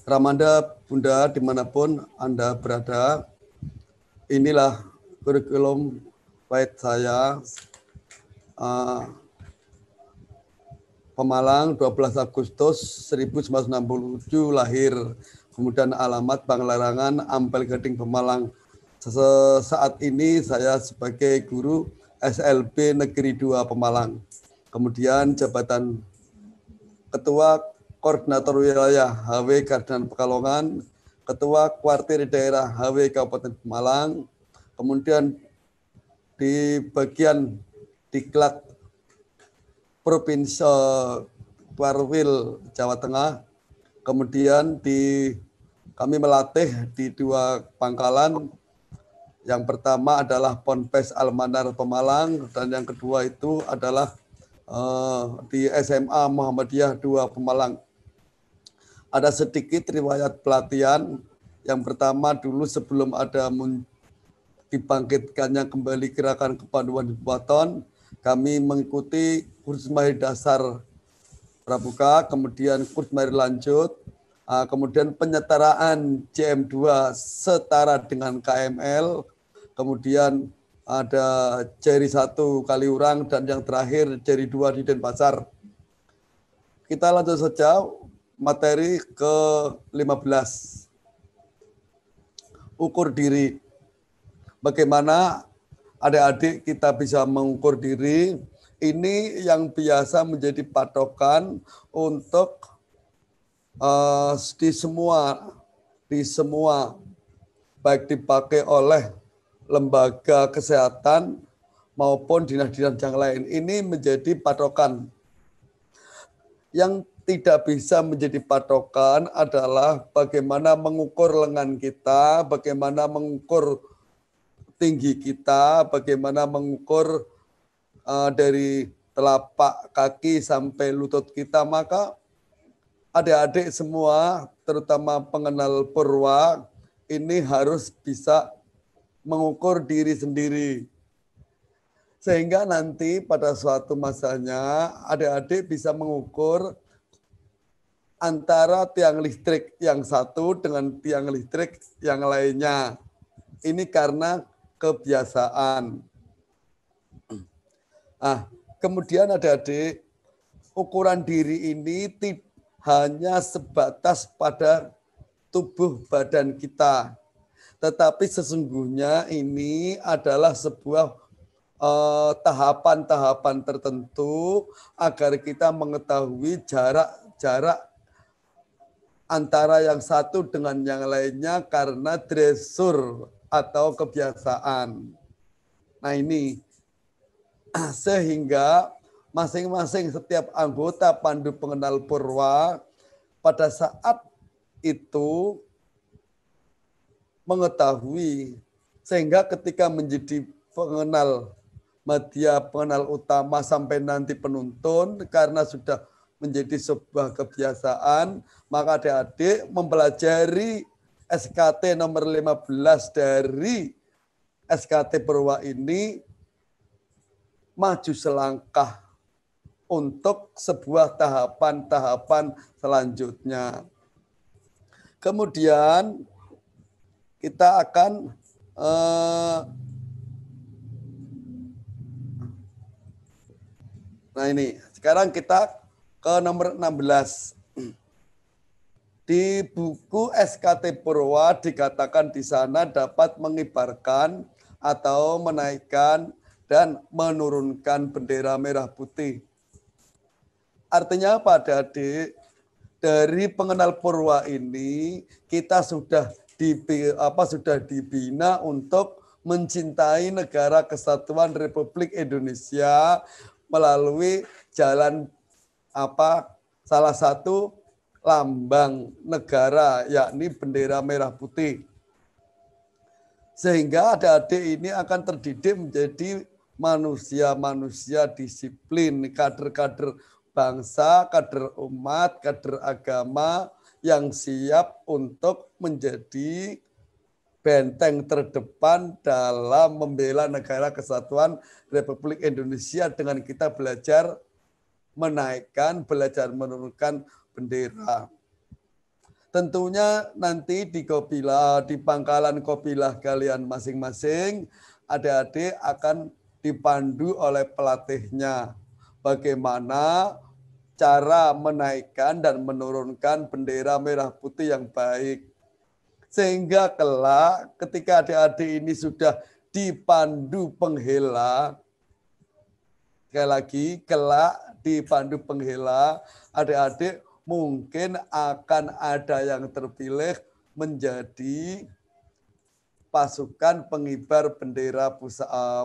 Ramanda, Bunda, dimanapun Anda berada, inilah kurikulum baik saya, Pemalang, 12 Agustus 1967 lahir, kemudian alamat Banglarangan, Ampel Gading, Pemalang. Saat ini saya sebagai guru SLB Negeri 2 Pemalang. Kemudian jabatan Ketua Koordinator Wilayah HW Kardinal Pekalongan, Ketua Kuartir Daerah HW Kabupaten Pemalang, kemudian di bagian Diklat Provinsi Warwil Jawa Tengah, kemudian kami melatih di 2 pangkalan. Yang pertama adalah Ponpes Almanar Pemalang, dan yang kedua itu adalah di SMA Muhammadiyah 2 Pemalang. Ada sedikit riwayat pelatihan. Yang pertama dulu sebelum ada dibangkitkannya kembali gerakan kepanduan di Buaton, kami mengikuti kurs mahir dasar pramuka, kemudian kurs mahir lanjut, kemudian penyetaraan JM2 setara dengan KML, kemudian ada Jeri 1 Kaliurang, dan yang terakhir Jeri 2 di Denpasar. Kita lanjut saja materi ke-15. Ukur diri. Bagaimana adik-adik kita bisa mengukur diri, ini yang biasa menjadi patokan untuk di semua baik dipakai oleh lembaga kesehatan maupun dinas-dinas yang lain. Ini menjadi patokan. Yang tidak bisa menjadi patokan adalah bagaimana mengukur lengan kita, bagaimana mengukur tinggi kita, bagaimana mengukur dari telapak kaki sampai lutut kita. Maka adik-adik semua, terutama pengenal purwa, ini harus bisa mengukur diri sendiri. Sehingga nanti pada suatu masanya adik-adik bisa mengukur antara tiang listrik yang satu dengan tiang listrik yang lainnya. Ini karena kebiasaan. Kemudian adik-adik, ukuran diri ini hanya sebatas pada tubuh badan kita. Tetapi sesungguhnya ini adalah sebuah tahapan-tahapan tertentu agar kita mengetahui jarak antara yang satu dengan yang lainnya karena dressur atau kebiasaan. Nah ini, sehingga masing-masing setiap anggota Pandu Pengenal Purwa pada saat itu mengetahui, sehingga ketika menjadi pengenal madya, pengenal utama sampai nanti penuntun, karena sudah menjadi sebuah kebiasaan, maka adik-adik mempelajari SKT nomor 15 dari SKT Purwa ini maju selangkah untuk sebuah tahapan-tahapan selanjutnya. Kemudian kita akan nah ini, sekarang kita ke nomor 16. Di buku SKT Purwa dikatakan di sana dapat mengibarkan atau menaikkan dan menurunkan bendera merah putih. Artinya apa, adik-adik? Dari pengenal Purwa ini kita sudah dibina untuk mencintai negara kesatuan Republik Indonesia melalui jalan salah satu lambang negara, yakni bendera merah putih. Sehingga adik-adik ini akan terdidik menjadi manusia-manusia disiplin, kader-kader bangsa, kader umat, kader agama yang siap untuk menjadi benteng terdepan dalam membela negara kesatuan Republik Indonesia dengan kita belajar menaikkan, belajar menurunkan bendera. Tentunya nanti di Qobilah, di pangkalan Qobilah kalian masing-masing, adik-adik akan dipandu oleh pelatihnya. Bagaimana cara menaikkan dan menurunkan bendera merah putih yang baik. Sehingga kelak ketika adik-adik ini sudah dipandu penghela, sekali lagi kelak dipandu penghela, adik-adik mungkin akan ada yang terpilih menjadi pasukan pengibar bendera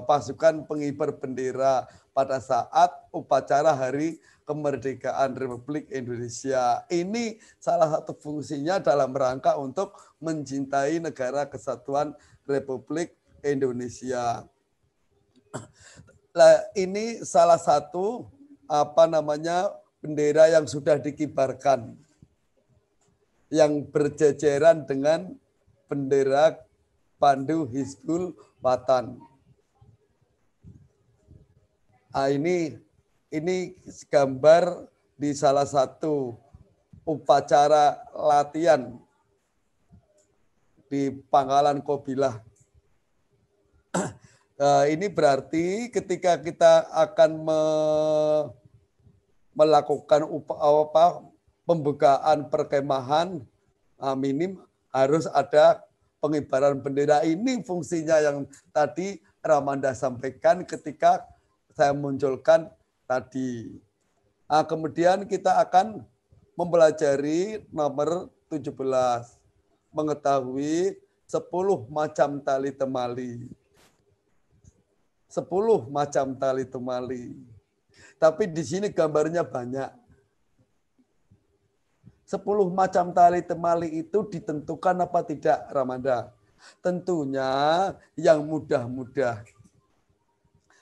pasukan pengibar bendera pada saat upacara Hari Kemerdekaan Republik Indonesia. Ini salah satu fungsinya dalam rangka untuk mencintai negara kesatuan Republik Indonesia. Nah, ini salah satu bendera yang sudah dikibarkan yang berjejeran dengan bendera pandu Hizbul Wathan. Nah, ini gambar di salah satu upacara latihan di pangkalan Qobilah. Ini berarti ketika kita akan melakukan pembukaan perkemahan, minim harus ada pengibaran bendera. Ini fungsinya yang tadi Ramanda sampaikan ketika saya munculkan tadi. Kemudian kita akan mempelajari nomor 17, mengetahui 10 macam tali temali. 10 macam tali temali. Tapi di sini gambarnya banyak. 10 macam tali temali itu ditentukan apa tidak, Ramanda? Tentunya yang mudah-mudah.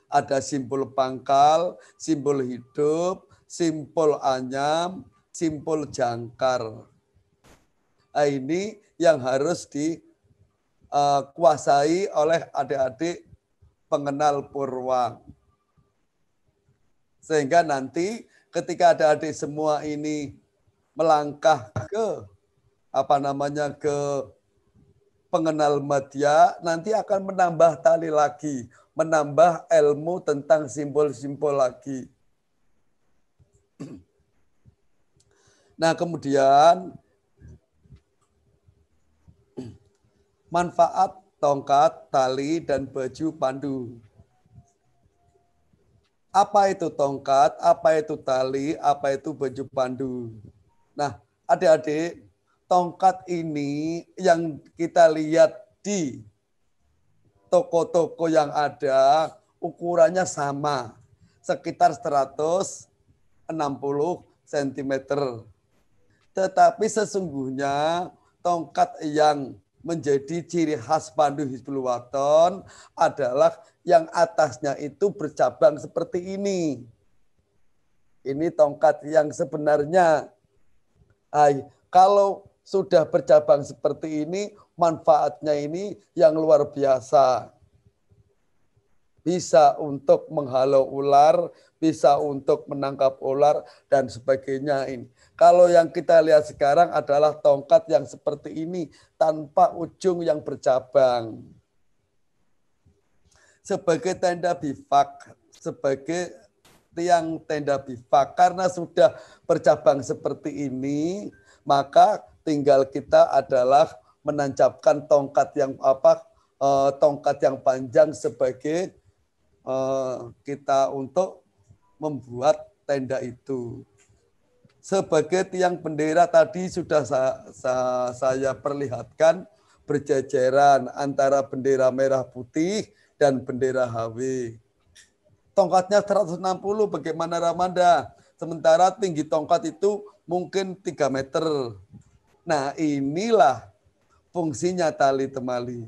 Ada simbol pangkal, simbol hidup, simbol anyam, simbol jangkar. Nah, ini yang harus dikuasai oleh adik-adik pengenal purwa. Sehingga nanti ketika adik-adik semua ini melangkah ke ke pengenal madya, nanti akan menambah tali lagi, menambah ilmu tentang simbol-simbol lagi. Nah, kemudian manfaat tongkat, tali, dan baju pandu. Apa itu tongkat, apa itu tali, apa itu baju pandu? Nah, adik-adik, tongkat ini yang kita lihat di toko-toko yang ada, ukurannya sama, sekitar 160 cm. Tetapi sesungguhnya tongkat yang menjadi ciri khas pandu Hizbul Wathan adalah yang atasnya itu bercabang seperti ini. Ini tongkat yang sebenarnya. Kalau sudah bercabang seperti ini, manfaatnya ini yang luar biasa. Bisa untuk menghalau ular, bisa untuk menangkap ular, dan sebagainya ini. Kalau yang kita lihat sekarang adalah tongkat yang seperti ini, tanpa ujung yang bercabang. Sebagai tenda bivak, sebagai tiang tenda bivak, karena sudah bercabang seperti ini, maka tinggal kita adalah menancapkan tongkat yang panjang sebagai kita untuk membuat tenda itu. Sebagai tiang bendera tadi sudah saya perlihatkan berjajaran antara bendera merah putih dan bendera HW. Tongkatnya 160, bagaimana Ramanda? Sementara tinggi tongkat itu mungkin 3 meter. Nah, inilah fungsinya tali temali.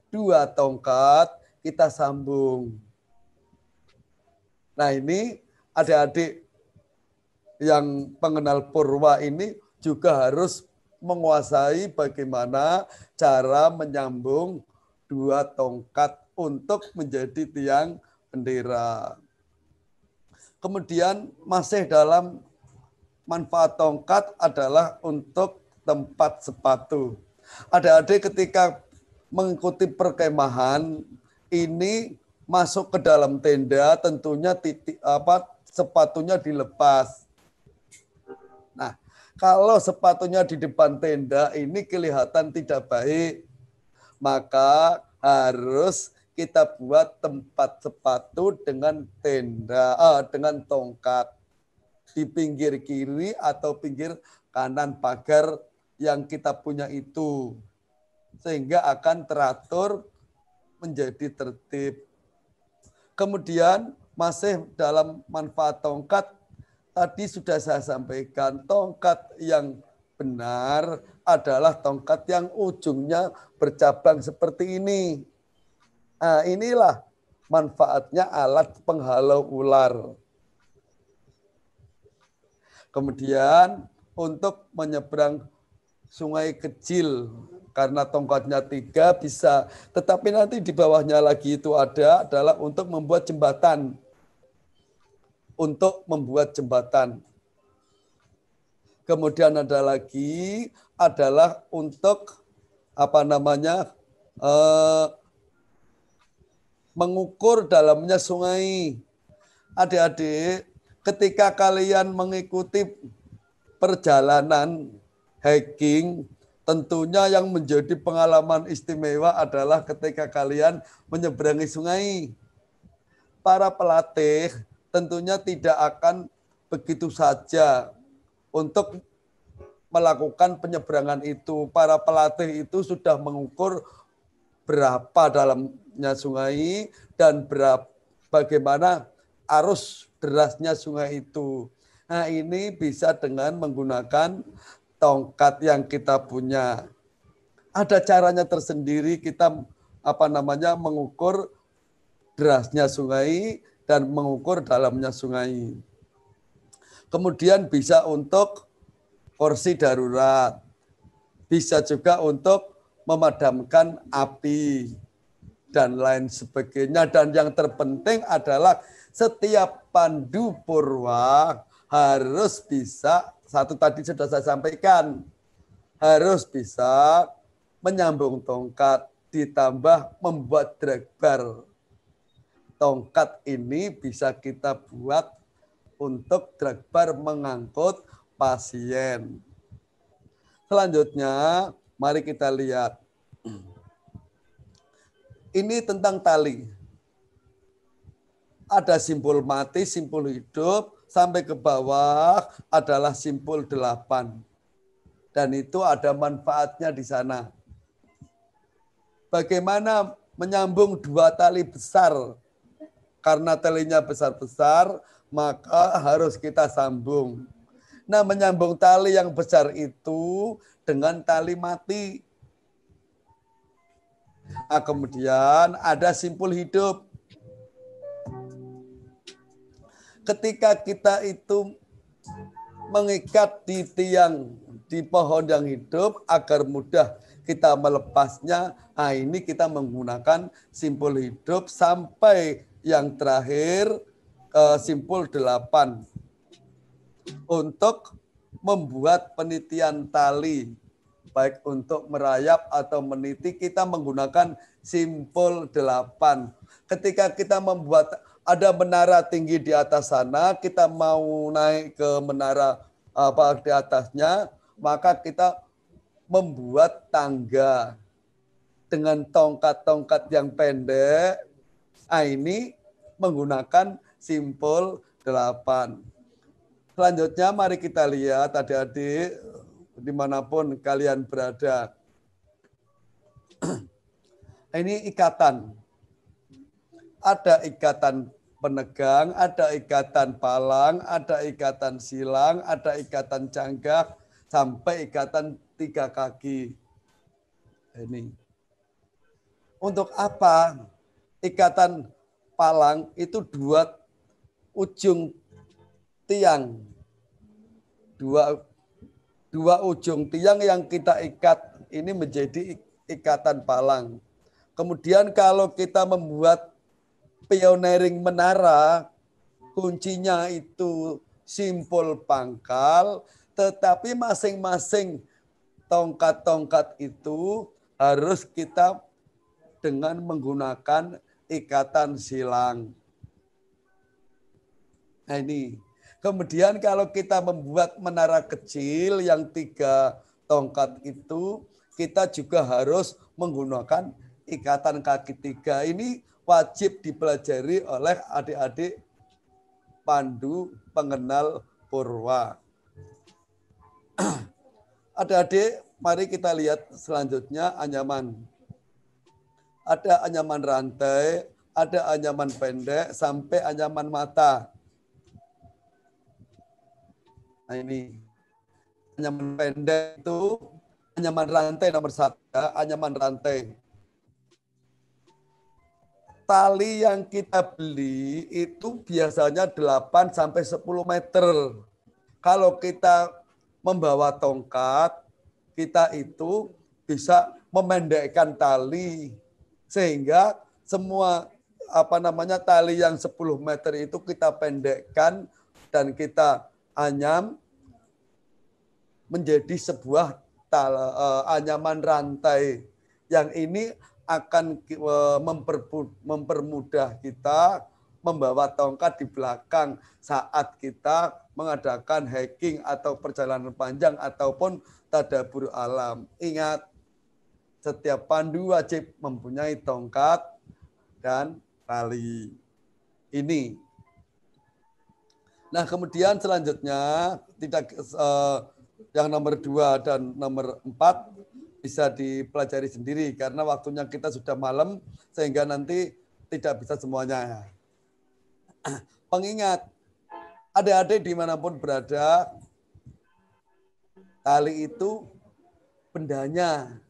2 tongkat kita sambung. Nah, ini adik-adik yang pengenal purwa ini juga harus menguasai bagaimana cara menyambung 2 tongkat untuk menjadi tiang bendera. Kemudian masih dalam manfaat tongkat adalah untuk tempat sepatu. Adik-adik ketika mengikuti perkemahan ini masuk ke dalam tenda, tentunya sepatunya dilepas. Nah, kalau sepatunya di depan tenda ini kelihatan tidak baik, maka harus kita buat tempat sepatu dengan dengan tongkat di pinggir kiri atau pinggir kanan pagar yang kita punya itu, sehingga akan teratur menjadi tertib. Kemudian masih dalam manfaat tongkat, tadi sudah saya sampaikan, tongkat yang benar adalah tongkat yang ujungnya bercabang seperti ini. Nah, inilah manfaatnya alat penghalau ular. Kemudian untuk menyeberang sungai kecil, karena tongkatnya 3 bisa, tetapi nanti di bawahnya lagi itu adalah untuk membuat jembatan. Untuk membuat jembatan. Kemudian ada lagi adalah untuk mengukur dalamnya sungai. Adik-adik, ketika kalian mengikuti perjalanan hiking, tentunya yang menjadi pengalaman istimewa adalah ketika kalian menyeberangi sungai. Para pelatih tentunya tidak akan begitu saja untuk melakukan penyeberangan itu. Para pelatih itu sudah mengukur berapa dalamnya sungai dan bagaimana arus derasnya sungai itu. Nah, ini bisa dengan menggunakan tongkat yang kita punya. Ada caranya tersendiri kita mengukur derasnya sungai dan mengukur dalamnya sungai. Kemudian bisa untuk kursi darurat. Bisa juga untuk memadamkan api dan lain sebagainya. Dan yang terpenting adalah setiap pandu purwa harus bisa, satu tadi sudah saya sampaikan, harus bisa menyambung tongkat ditambah membuat drag bar. Tongkat ini bisa kita buat untuk drag bar mengangkut pasien. Selanjutnya, mari kita lihat. Ini tentang tali. Ada simpul mati, simpul hidup, sampai ke bawah adalah simpul 8. Dan itu ada manfaatnya di sana. Bagaimana menyambung 2 tali besar? Karena talinya besar-besar, maka harus kita sambung. Nah, menyambung tali yang besar itu dengan tali mati. Nah, kemudian ada simpul hidup. Ketika kita itu mengikat di tiang, di pohon yang hidup agar mudah kita melepasnya, nah ini kita menggunakan simpul hidup sampai yang terakhir simpul 8. Untuk membuat penitian tali, baik untuk merayap atau meniti, kita menggunakan simpul 8. Ketika kita membuat, ada menara tinggi di atas sana, kita mau naik ke menara di atasnya, maka kita membuat tangga dengan tongkat-tongkat yang pendek. Nah, ini menggunakan simpul 8. Selanjutnya mari kita lihat adik-adik dimanapun kalian berada. Ini ikatan. Ada ikatan penegang, ada ikatan palang, ada ikatan silang, ada ikatan canggah, sampai ikatan 3 kaki. Ini. Untuk apa? Ikatan palang itu 2 ujung tiang. Dua ujung tiang yang kita ikat ini menjadi ikatan palang. Kemudian kalau kita membuat pioneering menara, kuncinya itu simpul pangkal, tetapi masing-masing tongkat-tongkat itu harus kita dengan menggunakan ikatan silang. Nah ini. Kemudian kalau kita membuat menara kecil yang 3 tongkat itu, kita juga harus menggunakan ikatan kaki 3. Ini wajib dipelajari oleh adik-adik pandu pengenal purwa. Adik-adik, mari kita lihat selanjutnya anyaman. Ada anyaman rantai, ada anyaman pendek, sampai anyaman mata. Nah ini, anyaman pendek itu, anyaman rantai nomor 1, anyaman rantai. Tali yang kita beli itu biasanya 8 sampai 10 meter. Kalau kita membawa tongkat, kita itu bisa memendekkan tali sehingga semua tali yang 10 meter itu kita pendekkan dan kita anyam menjadi sebuah anyaman rantai. Yang ini akan mempermudah kita membawa tongkat di belakang saat kita mengadakan hiking atau perjalanan panjang ataupun tadabur alam. Ingat, setiap pandu wajib mempunyai tongkat dan tali. Ini. Nah, kemudian selanjutnya yang nomor 2 dan nomor 4 bisa dipelajari sendiri karena waktunya kita sudah malam sehingga nanti tidak bisa semuanya. Pengingat, adik-adik dimanapun berada, tali itu bendanya.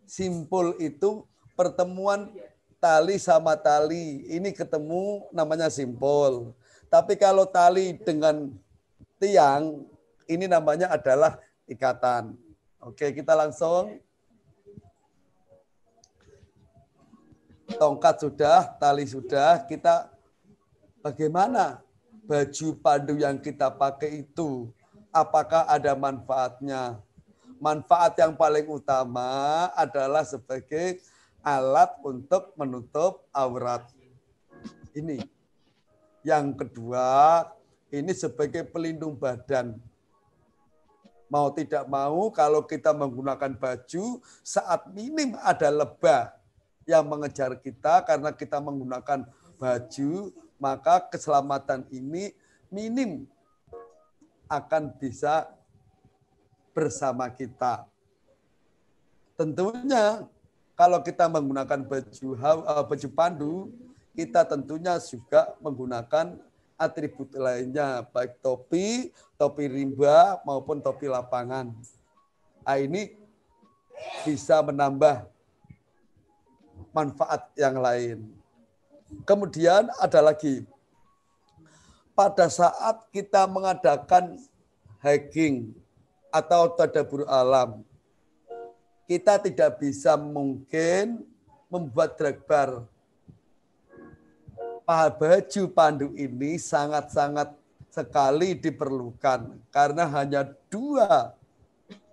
Simpul itu pertemuan tali sama tali. Ini ketemu namanya simpul. Tapi kalau tali dengan tiang, ini namanya adalah ikatan. Oke, kita langsung. Tongkat sudah, tali sudah. Kita bagaimana baju pandu yang kita pakai itu? Apakah ada manfaatnya? Manfaat yang paling utama adalah sebagai alat untuk menutup aurat. Ini. Yang kedua, ini sebagai pelindung badan. Mau tidak mau, kalau kita menggunakan baju, saat minim ada lebah yang mengejar kita karena kita menggunakan baju, maka keselamatan ini minim akan bisa bersama kita. Tentunya kalau kita menggunakan baju pandu, kita tentunya juga menggunakan atribut lainnya, baik topi, topi rimba maupun topi lapangan. Nah, ini bisa menambah manfaat yang lain. Kemudian ada lagi, pada saat kita mengadakan hiking atau tadabur alam, kita tidak bisa mungkin membuat drag bar. Baju pandu ini sangat-sangat sekali diperlukan karena hanya 2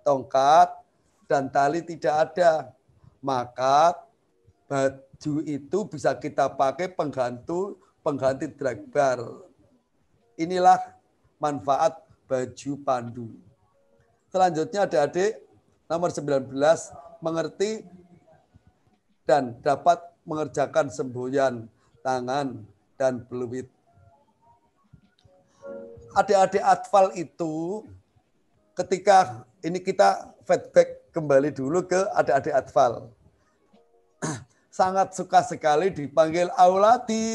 tongkat dan tali tidak ada. Maka baju itu bisa kita pakai pengganti drag bar. Inilah manfaat baju pandu. Selanjutnya adik-adik nomor 19, mengerti dan dapat mengerjakan semboyan tangan dan peluit. Adik-adik atfal itu ketika ini kita feedback kembali dulu ke adik-adik atfal. Sangat suka sekali dipanggil Aulati.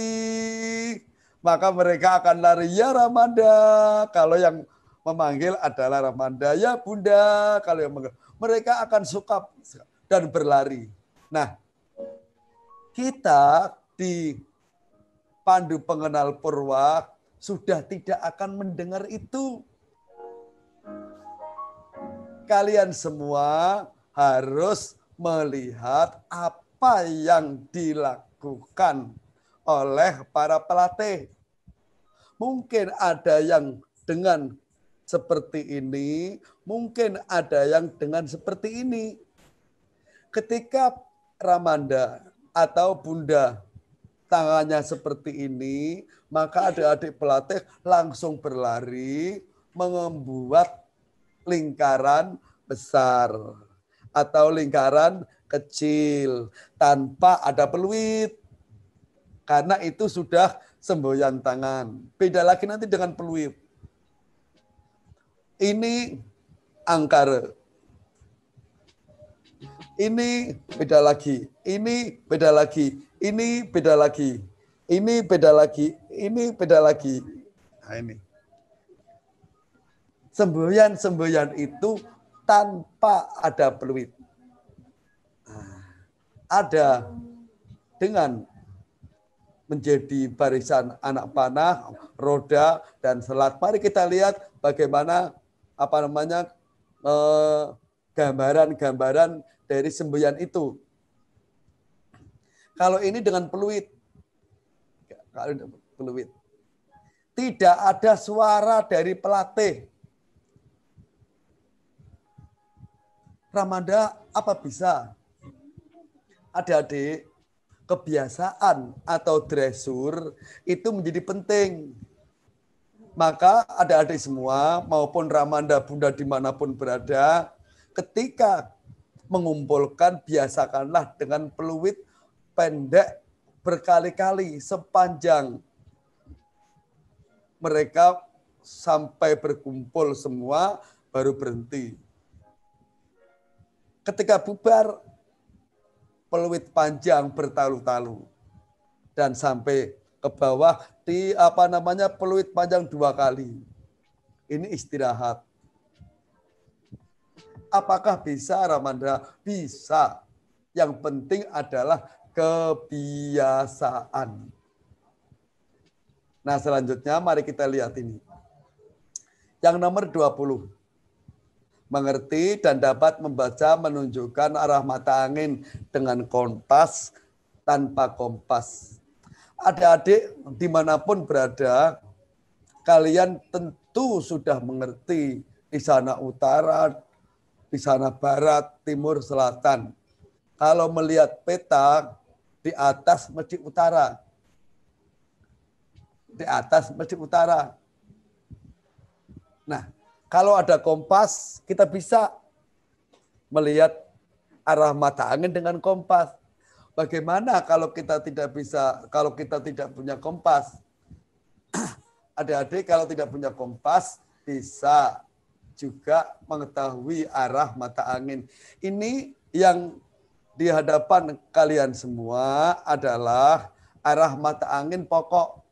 Maka mereka akan lari, ya Ramanda. Kalau yang memanggil adalah Ramanda, ya Bunda. Kalau yang memanggil, mereka akan suka dan berlari. Nah, kita di Pandu Pengenal Purwa sudah tidak akan mendengar itu. Kalian semua harus melihat apa yang dilakukan oleh para pelatih. Mungkin ada yang dengan seperti ini, mungkin ada yang dengan seperti ini. Ketika Ramanda atau Bunda tangannya seperti ini, maka adik-adik pelatih langsung berlari membuat lingkaran besar atau lingkaran kecil tanpa ada peluit. Karena itu sudah semboyan tangan. Beda lagi nanti dengan peluit. Ini angkara. Ini beda lagi. Ini beda lagi. Ini beda lagi. Ini beda lagi. Ini beda lagi. Nah ini. Semboyan-semboyan itu tanpa ada peluit. Nah, ada dengan menjadi barisan anak panah, roda, dan selat. Mari kita lihat bagaimana gambaran-gambaran dari semboyan itu. Kalau ini dengan peluit, tidak ada suara dari pelatih. Ramanda, apa bisa? Adik-adik, kebiasaan atau dressur itu menjadi penting. Maka adik-adik semua maupun Ramanda Bunda dimanapun berada, ketika mengumpulkan biasakanlah dengan peluit pendek berkali-kali sepanjang mereka sampai berkumpul semua baru berhenti. Ketika bubar, peluit panjang bertalu-talu dan sampai ke bawah di peluit panjang 2 kali. Ini istirahat. Apakah bisa Ramanda? Bisa. Yang penting adalah kebiasaan. Nah, selanjutnya mari kita lihat ini. Yang nomor 20. Mengerti dan dapat membaca menunjukkan arah mata angin dengan kompas tanpa kompas. Adik-adik dimanapun berada, kalian tentu sudah mengerti di sana utara, di sana barat, timur, selatan. Kalau melihat peta, di atas mesti utara. Di atas mesti utara. Nah, kalau ada kompas, kita bisa melihat arah mata angin dengan kompas. Bagaimana kalau kita tidak punya kompas? Adik-adik kalau tidak punya kompas, bisa juga mengetahui arah mata angin. Ini yang di hadapan kalian semua adalah arah mata angin pokok.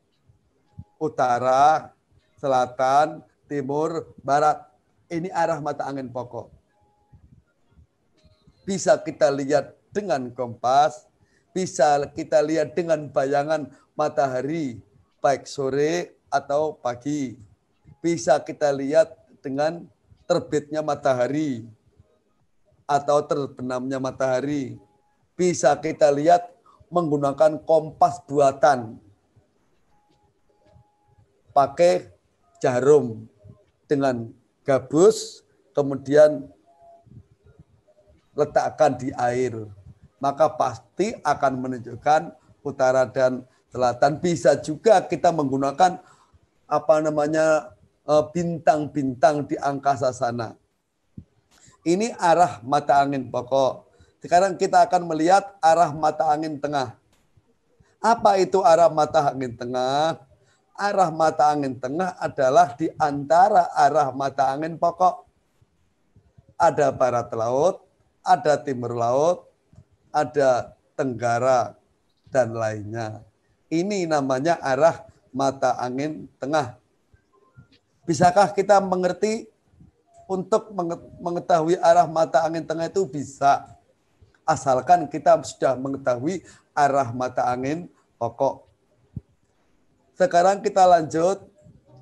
Utara, selatan, timur, barat. Ini arah mata angin pokok. Bisa kita lihat dengan kompas, bisa kita lihat dengan bayangan matahari, baik sore atau pagi. Bisa kita lihat dengan terbitnya matahari atau terbenamnya matahari. Bisa kita lihat menggunakan kompas buatan. Pakai jarum dengan gabus, kemudian letakkan di air. Maka pasti akan menunjukkan utara dan selatan. Bisa juga kita menggunakan bintang-bintang di angkasa sana. Ini arah mata angin pokok. Sekarang kita akan melihat arah mata angin tengah. Apa itu arah mata angin tengah? Arah mata angin tengah adalah di antara arah mata angin pokok. Ada barat laut, ada timur laut, ada tenggara, dan lainnya. Ini namanya arah mata angin tengah. Bisakah kita mengerti untuk mengetahui arah mata angin tengah itu? Bisa. Asalkan kita sudah mengetahui arah mata angin pokok. Sekarang kita lanjut.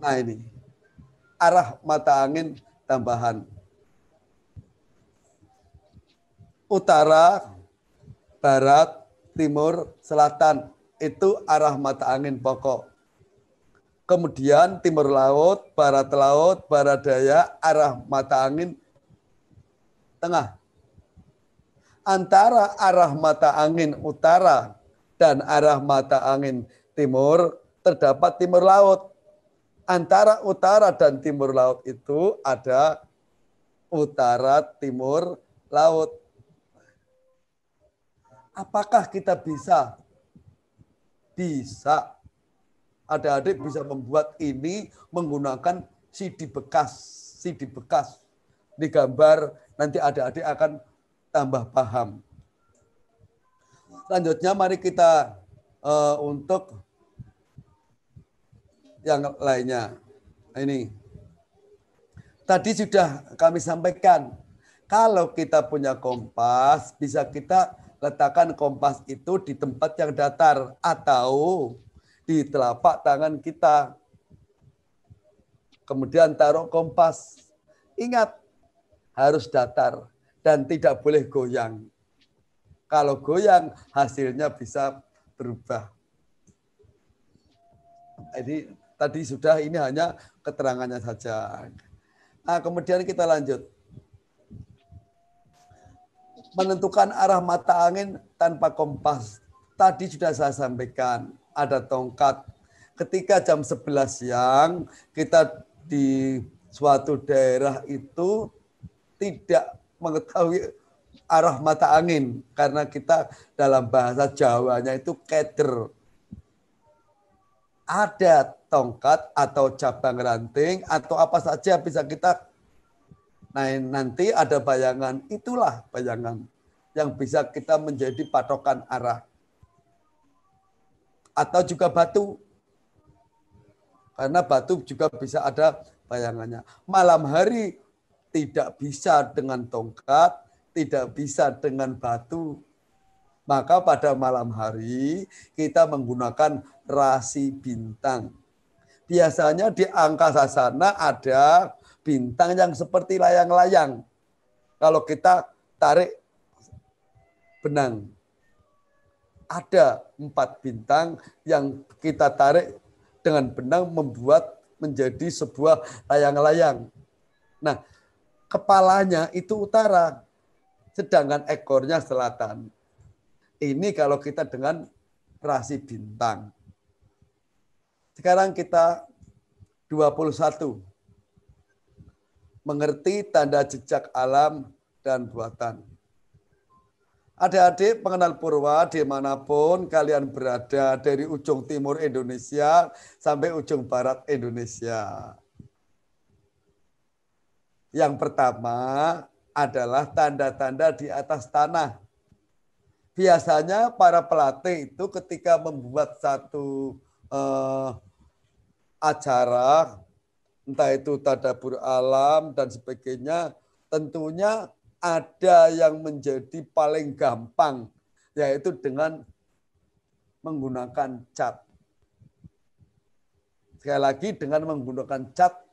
Nah ini. Arah mata angin tambahan. Utara, barat, timur, selatan. Itu arah mata angin pokok. kemudian timur laut, barat daya, arah mata angin tengah. Antara arah mata angin utara dan arah mata angin timur terdapat timur laut. Antara utara dan timur laut itu ada utara timur laut. Apakah kita bisa? Bisa. Adik-adik bisa membuat ini menggunakan CD bekas. CD bekas. Di gambar nanti adik-adik akan tambah paham. Selanjutnya mari kita untuk yang lainnya. Ini. Tadi sudah kami sampaikan, kalau kita punya kompas, bisa kita letakkan kompas itu di tempat yang datar atau di telapak tangan kita. Kemudian taruh kompas. Ingat, harus datar dan tidak boleh goyang. Kalau goyang, hasilnya bisa berubah. Jadi tadi sudah, ini hanya keterangannya saja. Nah, kemudian kita lanjut. Menentukan arah mata angin tanpa kompas. Tadi sudah saya sampaikan, ada tongkat. Ketika jam 11 siang, kita di suatu daerah itu tidak mengetahui arah mata angin. Karena kita dalam bahasa Jawanya itu keder. Ada tongkat atau cabang ranting atau apa saja bisa kita. Nah, nanti ada bayangan, itulah bayangan yang bisa kita menjadi patokan arah. Atau juga batu. Karena batu juga bisa ada bayangannya. Malam hari tidak bisa dengan tongkat, tidak bisa dengan batu. Maka pada malam hari kita menggunakan rasi bintang. Biasanya di angkasa sana ada bintang yang seperti layang-layang. Kalau kita tarik benang, ada 4 bintang yang kita tarik dengan benang membuat menjadi sebuah layang-layang. Nah, kepalanya itu utara, sedangkan ekornya selatan. Ini kalau kita dengan rasi bintang. Sekarang kita 21. Mengerti tanda jejak alam dan buatan. Adik-adik pengenal purwa dimanapun kalian berada, dari ujung timur Indonesia sampai ujung barat Indonesia. Yang pertama adalah tanda-tanda di atas tanah. Biasanya para pelatih itu ketika membuat satu acara, entah itu tadabbur alam dan sebagainya, tentunya ada yang menjadi paling gampang, yaitu dengan menggunakan cat. Sekali lagi, dengan menggunakan cat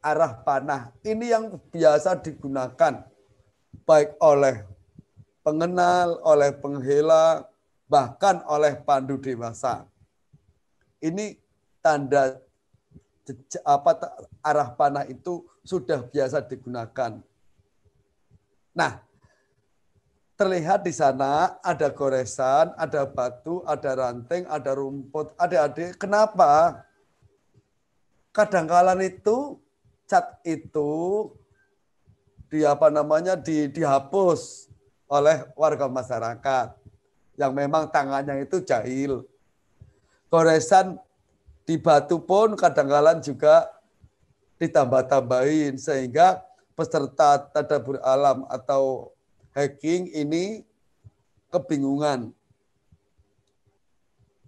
arah panah. Ini yang biasa digunakan, baik oleh pengenal, oleh penghela, bahkan oleh pandu dewasa. Ini tanda arah panah itu sudah biasa digunakan. Nah, terlihat di sana ada goresan, ada batu, ada ranting, ada rumput. Adik-adik, kenapa? Kadang-kala itu cat itu dihapus oleh warga masyarakat yang memang tangannya itu jahil. Goresan di batu pun kadang-kala juga ditambah-tambahin sehingga peserta tadabbur alam atau hiking ini kebingungan.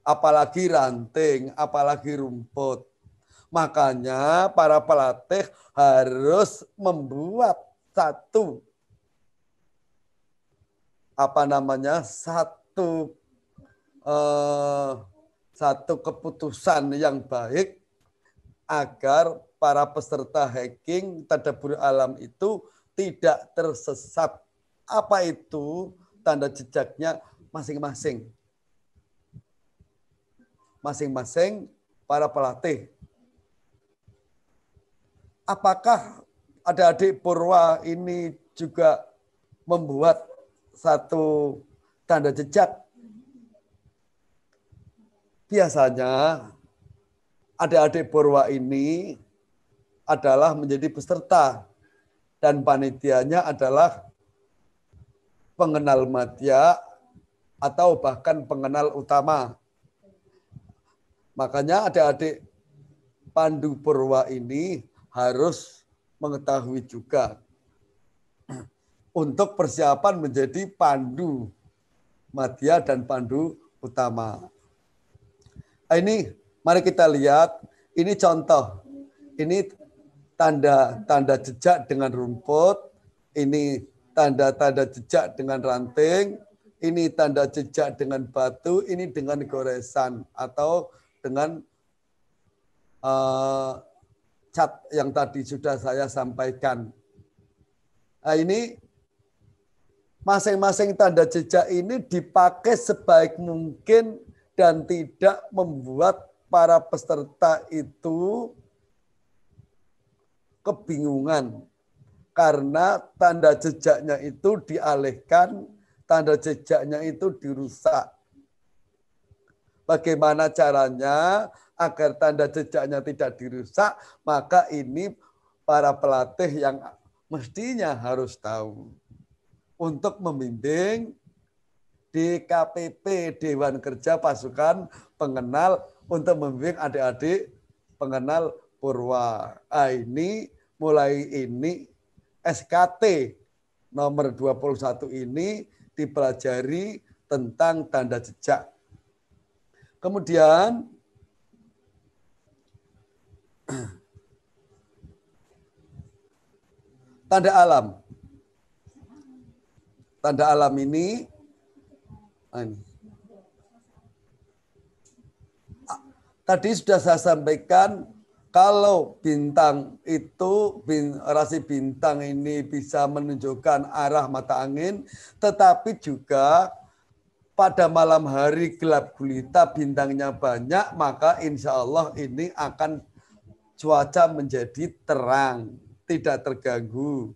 Apalagi ranting, apalagi rumput. Makanya para pelatih harus membuat satu keputusan yang baik agar para peserta hiking tadabbur alam itu tidak tersesat. Apa itu tanda jejaknya masing-masing? Masing-masing para pelatih apakah adik-adik Purwa ini juga membuat satu tanda jejak? Biasanya adik-adik Purwa ini adalah menjadi peserta dan panitianya adalah pengenal madya atau bahkan pengenal utama. Makanya adik-adik Pandu Purwa ini harus mengetahui juga untuk persiapan menjadi pandu madya dan pandu utama. Ini mari kita lihat, ini contoh. Ini tanda-tanda jejak dengan rumput, ini tanda-tanda jejak dengan ranting, ini tanda jejak dengan batu, ini dengan goresan atau dengan cat yang tadi sudah saya sampaikan. Nah, ini masing-masing tanda jejak ini dipakai sebaik mungkin dan tidak membuat para peserta itu kebingungan. Karena tanda jejaknya itu dialihkan, tanda jejaknya itu dirusak. Bagaimana caranya agar tanda jejaknya tidak dirusak? Maka ini para pelatih yang mestinya harus tahu. Untuk membimbing DKPP, Dewan Kerja Pasukan Pengenal, untuk membimbing adik-adik pengenal Purwa. Ini mulai ini SKT nomor 21 ini dipelajari tentang tanda jejak. Kemudian tanda alam. Tanda alam ini tadi sudah saya sampaikan kalau bintang itu, rasi bintang ini bisa menunjukkan arah mata angin, tetapi juga pada malam hari gelap gulita bintangnya banyak, maka insya Allah ini akan cuaca menjadi terang, tidak terganggu.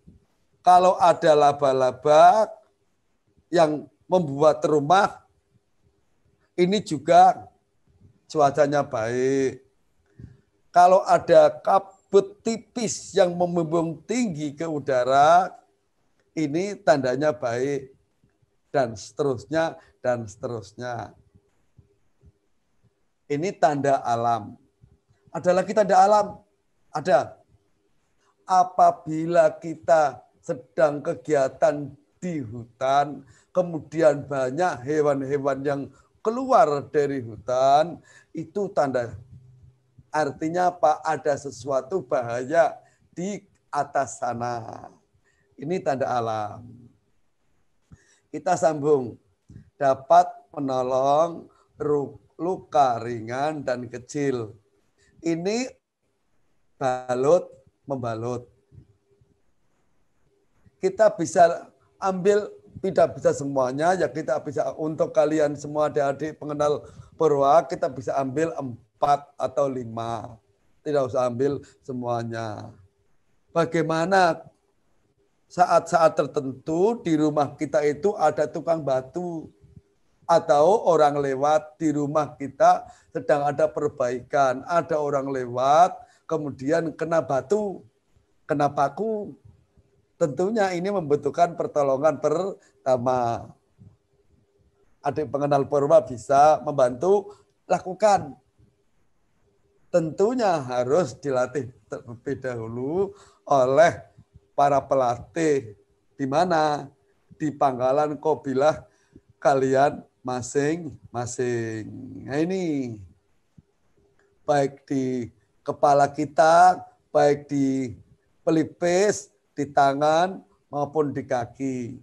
Kalau ada laba-laba yang membuat rumah, ini juga cuacanya baik. Kalau ada kabut tipis yang membumbung tinggi ke udara, ini tandanya baik. Dan seterusnya, dan seterusnya. Ini tanda alam. Ada lagi tanda alam? Ada. Apabila kita sedang kegiatan di hutan, kemudian banyak hewan-hewan yang keluar dari hutan, itu tanda. Artinya apa? Ada sesuatu bahaya di atas sana. Ini tanda alam. Kita sambung. Dapat menolong luka ringan dan kecil. Ini balut, membalut. Kita bisa ambil, tidak bisa semuanya, ya kita bisa untuk kalian semua adik-adik pengenal Purwa, kita bisa ambil 4 atau 5. Tidak usah ambil semuanya. Bagaimana saat-saat tertentu di rumah kita itu ada tukang batu atau orang lewat di rumah kita sedang ada perbaikan, ada orang lewat kemudian kena batu, kena paku. Tentunya ini membutuhkan pertolongan pertama. Adik pengenal Purwa bisa membantu lakukan. Tentunya harus dilatih terlebih dahulu oleh para pelatih di mana? Di pangkalan Qabilah kalian masing-masing. Nah ini baik di kepala kita, baik di pelipis, di tangan maupun di kaki.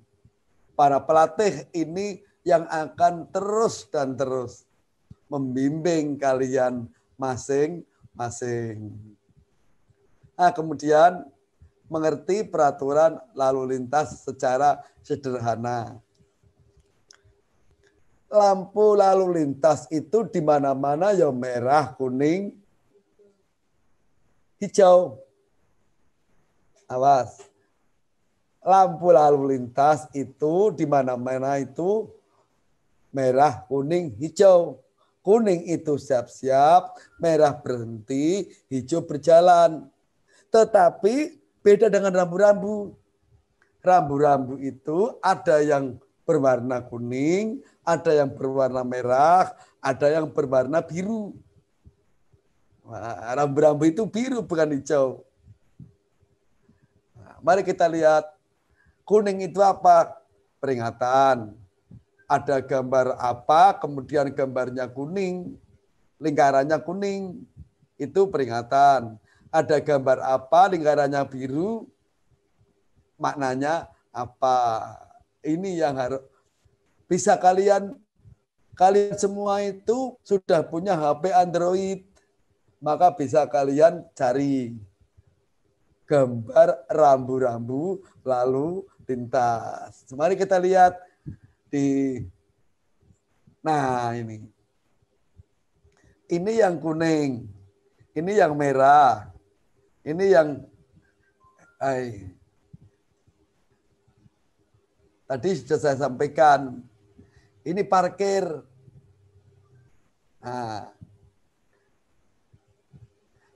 Para pelatih ini yang akan terus dan terus membimbing kalian masing-masing. Nah, kemudian mengerti peraturan lalu lintas secara sederhana. Lampu lalu lintas itu di mana-mana ya merah, kuning, hijau. Awas. Lampu lalu lintas itu di mana-mana itu merah, kuning, hijau. Kuning itu siap-siap, merah berhenti, hijau berjalan. Tetapi beda dengan rambu-rambu. Rambu-rambu itu ada yang berwarna kuning, ada yang berwarna merah, ada yang berwarna biru. Nah, rambu-rambu itu biru bukan hijau. Nah, mari kita lihat kuning itu apa? Peringatan. Ada gambar apa, kemudian gambarnya kuning, lingkarannya kuning, itu peringatan. Ada gambar apa, lingkarannya biru, maknanya apa. Ini yang harus bisa kalian semua itu sudah punya HP Android, maka bisa kalian cari gambar rambu-rambu lalu lintas. Mari kita lihat di nah ini yang kuning, ini yang merah, ini yang tadi sudah saya sampaikan. Ini parkir. Nah,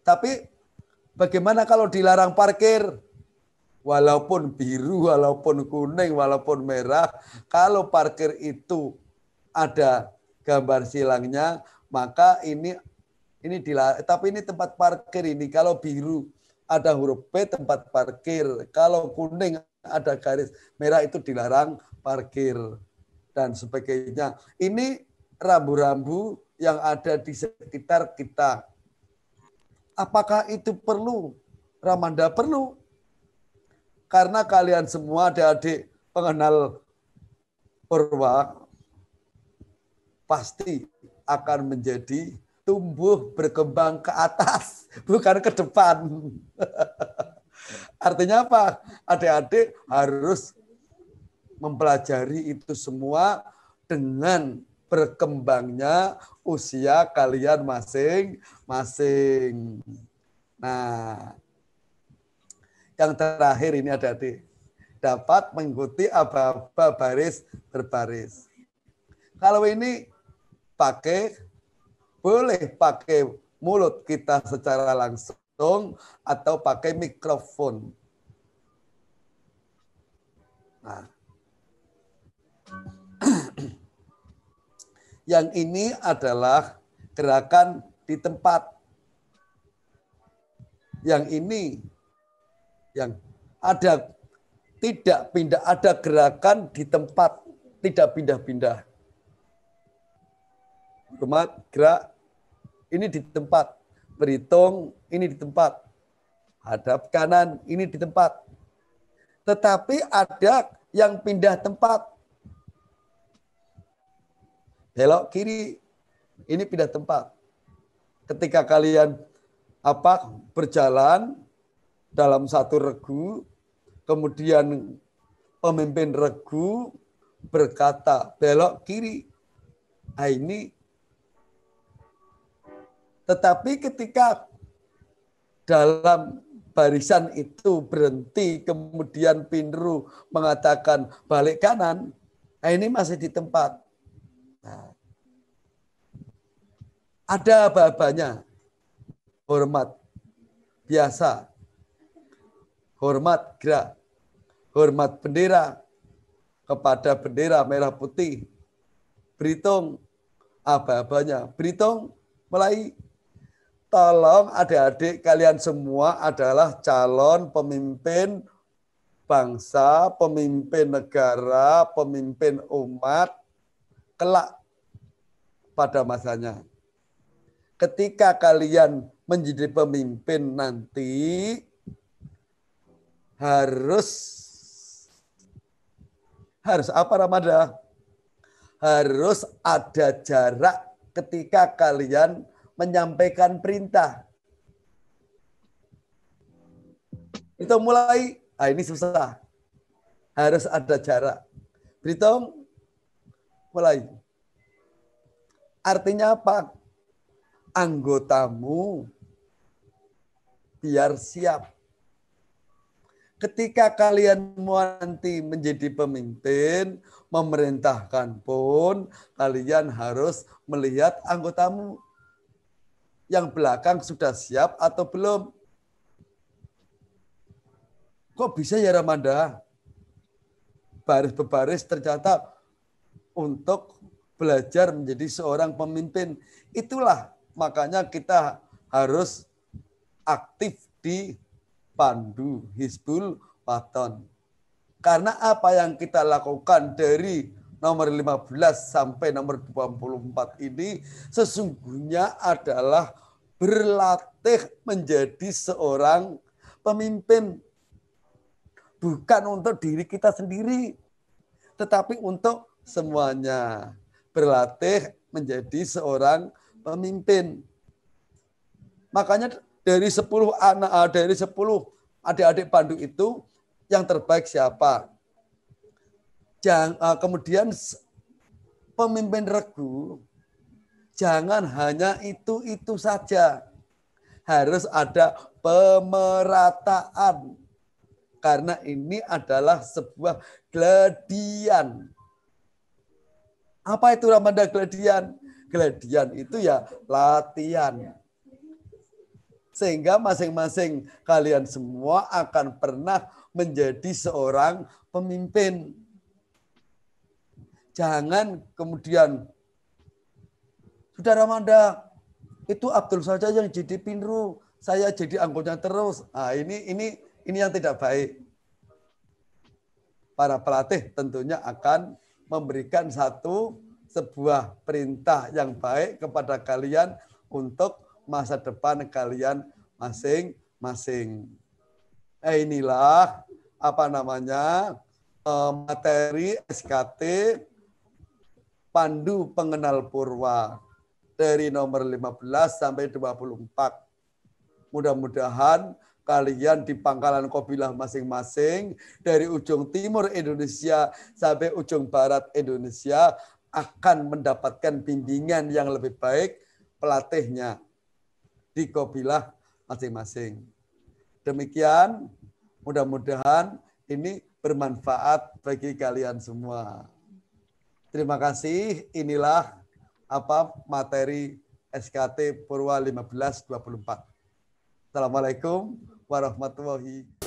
tapi bagaimana kalau dilarang parkir? Walaupun biru, walaupun kuning, walaupun merah, kalau parkir itu ada gambar silangnya, maka ini dilarang. Tapi ini tempat parkir ini. Kalau biru ada huruf P tempat parkir. Kalau kuning ada garis merah itu dilarang parkir dan sebagainya. Ini rambu-rambu yang ada di sekitar kita. Apakah itu perlu? Ramanda perlu. Karena kalian semua adik-adik pengenal Purwa pasti akan menjadi tumbuh berkembang ke atas, bukan ke depan. Artinya apa? Adik-adik harus mempelajari itu semua dengan berkembangnya usia kalian masing-masing. Nah, yang terakhir ini adik-adik dapat mengikuti aba-aba baris berbaris. Kalau ini boleh pakai mulut kita secara langsung atau pakai mikrofon. Nah, yang ini adalah gerakan di tempat. Yang ini yang ada tidak pindah, ada gerakan di tempat, tidak pindah-pindah. Hormat, gerak, ini di tempat. Berhitung, ini di tempat. Hadap kanan, ini di tempat. Tetapi ada yang pindah tempat. Belok kiri, ini pindah tempat. Ketika kalian berjalan dalam satu regu, kemudian pemimpin regu berkata belok kiri. Nah, ini tetapi ketika dalam barisan itu berhenti, kemudian Pinru mengatakan balik kanan, nah ini masih di tempat. Nah, ada aba-abanya. Hormat, biasa. Hormat, gerak. Hormat bendera, kepada bendera merah putih. Berhitung, aba-abanya. Berhitung, mulai. Tolong adik-adik kalian semua adalah calon pemimpin bangsa, pemimpin negara, pemimpin umat kelak pada masanya. Ketika kalian menjadi pemimpin nanti harus apa Ramada? Harus ada jarak ketika kalian menyampaikan perintah. Itu mulai, ini susah. Harus ada jarak. Berhitung, mulai. Artinya apa? Anggotamu biar siap. ketika kalian nanti menjadi pemimpin, memerintahkan pun, kalian harus melihat anggotamu yang belakang sudah siap atau belum. Kok bisa ya Ramanda? Baris berbaris tercatat untuk belajar menjadi seorang pemimpin. Itulah makanya kita harus aktif di Pandu Hizbul Waton. Karena apa yang kita lakukan dari nomor 15 sampai nomor 24 ini sesungguhnya adalah berlatih menjadi seorang pemimpin. Bukan untuk diri kita sendiri, tetapi untuk semuanya. Berlatih menjadi seorang pemimpin. Makanya dari 10 anak, dari 10 adik-adik Pandu itu yang terbaik siapa? Kemudian pemimpin regu jangan hanya itu saja. Harus ada pemerataan. Karena ini adalah sebuah gladian. Apa itu Ramanda gladian? Gladian itu ya latihan. Sehingga masing-masing kalian semua akan pernah menjadi seorang pemimpin. Jangan kemudian, sudah Ramanda, itu Abdul saja yang jadi pinru, saya jadi anggota terus. Nah, ini yang tidak baik. Para pelatih tentunya akan memberikan sebuah perintah yang baik kepada kalian untuk masa depan kalian masing-masing. Inilah materi SKT Pandu Pengenal Purwa dari nomor 15 sampai 24. Mudah-mudahan kalian di pangkalan Qabilah masing-masing dari ujung timur Indonesia sampai ujung barat Indonesia akan mendapatkan bimbingan yang lebih baik pelatihnya di Qabilah masing-masing. Demikian, mudah-mudahan ini bermanfaat bagi kalian semua. Terima kasih. Inilah materi SKT Purwa 1524. Assalamualaikum warahmatullahi wabarakatuh.